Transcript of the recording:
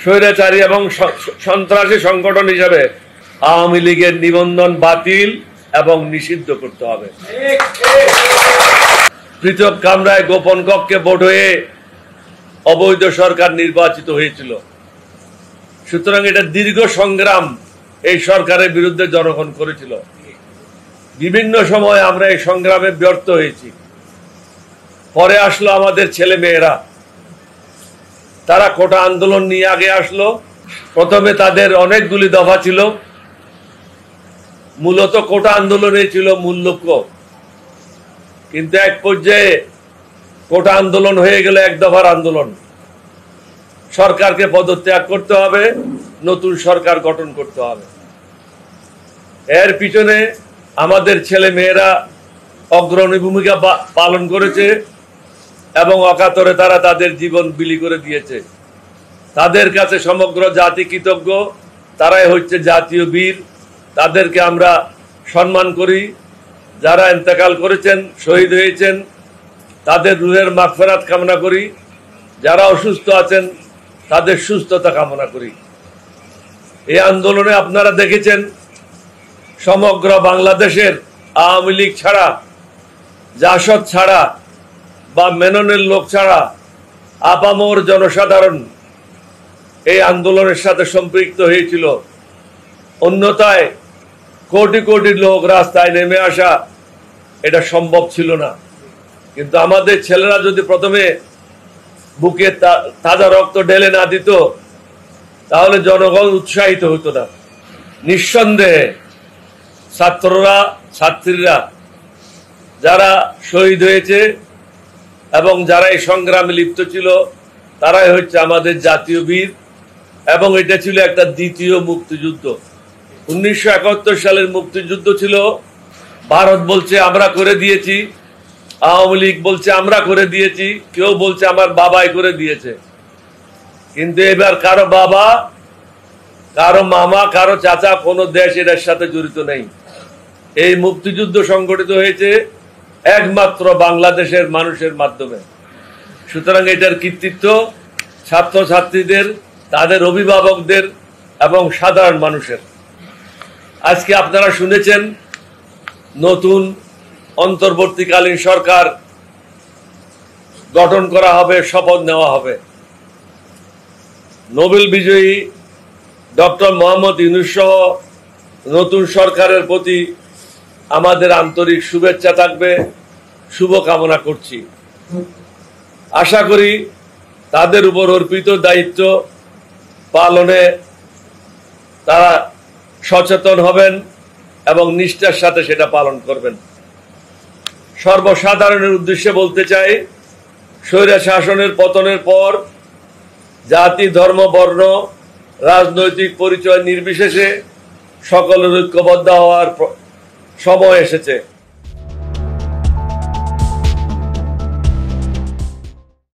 স্বৈরাচারী এবং সন্ত্রাসী সংগঠন হিসাবে আওয়ামী লীগের নিবন্ধন বাতিল এবং নিষিদ্ধ করতে হবে। পৃথক কামরায় গোপন কক্ষে ভোট হয়ে অবৈধ সরকার নির্বাচিত হয়েছিল। সুতরাং এটা দীর্ঘ সংগ্রাম এই সরকারের বিরুদ্ধে জনগণ করেছিল। বিভিন্ন সময় আমরা এই সংগ্রামে ব্যর্থ হয়েছি। পরে আসলো আমাদের ছেলে মেয়েরা, তারা কোটা আন্দোলন নিয়ে আগে আসলো। প্রথমে তাদের অনেকগুলি দফা ছিল, মূলত কোটা আন্দোলনে ছিল মূল লক্ষ্য। কিন্তু এক পর্যায়ে কোটা আন্দোলন হয়ে গেল এক দফার আন্দোলন। সরকারকে পদত্যাগ করতে হবে, নতুন সরকার গঠন করতে হবে। এর পিছনে আমাদের ছেলে মেয়েরা অগ্রণী ভূমিকা পালন করেছে এবং অকাতরে তারা তাদের জীবন বিলি করে দিয়েছে। তাদের কাছে সমগ্র জাতি কৃতজ্ঞ। তারাই হচ্ছে জাতীয় বীর। তাদেরকে আমরা সম্মান করি। যারা ইন্তেকাল করেছেন, শহীদ হয়েছেন, তাদের রুহের মাগফিরাত কামনা করি। যারা অসুস্থ আছেন তাদের সুস্থতা কামনা করি। এই আন্দোলনে আপনারা দেখেছেন সমগ্র বাংলাদেশের আওয়ামী লীগ ছাড়া, জাসদ ছাড়া বা মেননের লোক ছাড়া আপামর জনসাধারণ এই আন্দোলনের সাথে সম্পৃক্ত হয়েছিল। অন্যথায় কোটি কোটি লোক রাস্তায় নেমে আসা এটা সম্ভব ছিল না। কিন্তু আমাদের ছেলেরা যদি প্রথমে বুকে তাজা রক্ত ঢেলে না দিত, তাহলে জনগণ উৎসাহিত হতো না। নিঃসন্দেহে ছাত্ররা, ছাত্রীরা যারা শহীদ হয়েছে এবং যারা এই সংগ্রামে লিপ্ত ছিল, তারাই হচ্ছে আমাদের জাতীয় বীর। এবং এটা ছিল একটা দ্বিতীয় মুক্তিযুদ্ধ। 1971 সালের মুক্তিযুদ্ধ ছিল ভারত বলছে আমরা করে দিয়েছি, আওয়ামী লীগ বলছে আমরা করে দিয়েছি, কেউ বলছে আমার বাবাই করে দিয়েছে। কিন্তু এবার কারো বাবা, কারো মামা, কারো চাচা, কোনো দেশ এটার সাথে জড়িত নেই। এই মুক্তিযুদ্ধ সংগঠিত হয়েছে একমাত্র বাংলাদেশের মানুষের মাধ্যমে। সুতরাং এটার কৃতিত্ব ছাত্রছাত্রীদের, তাদের অভিভাবকদের এবং সাধারণ মানুষের। আজকে আপনারা শুনেছেন নতুন অন্তর্বর্তীকালীন সরকার গঠন করা হবে, শপথ নেওয়া হবে। নোবেল বিজয়ী ডক্টর মোহাম্মদ ইউনূস সহ নতুন সরকারের প্রতি আমাদের আন্তরিক শুভেচ্ছা থাকবে, শুভকামনা করছি। আশা করি তাদের উপর অর্পিত দায়িত্ব পালনে তারা সচেতন হবেন এবং নিষ্ঠার সাথে সেটা পালন করবেন। সর্বসাধারণের উদ্দেশ্যে বলতে চাই, স্বৈরা শাসনের পতনের পর জাতি, ধর্ম, বর্ণ, রাজনৈতিক পরিচয় নির্বিশেষে সকলের ঐক্যবদ্ধ হওয়ার সময় এসেছে।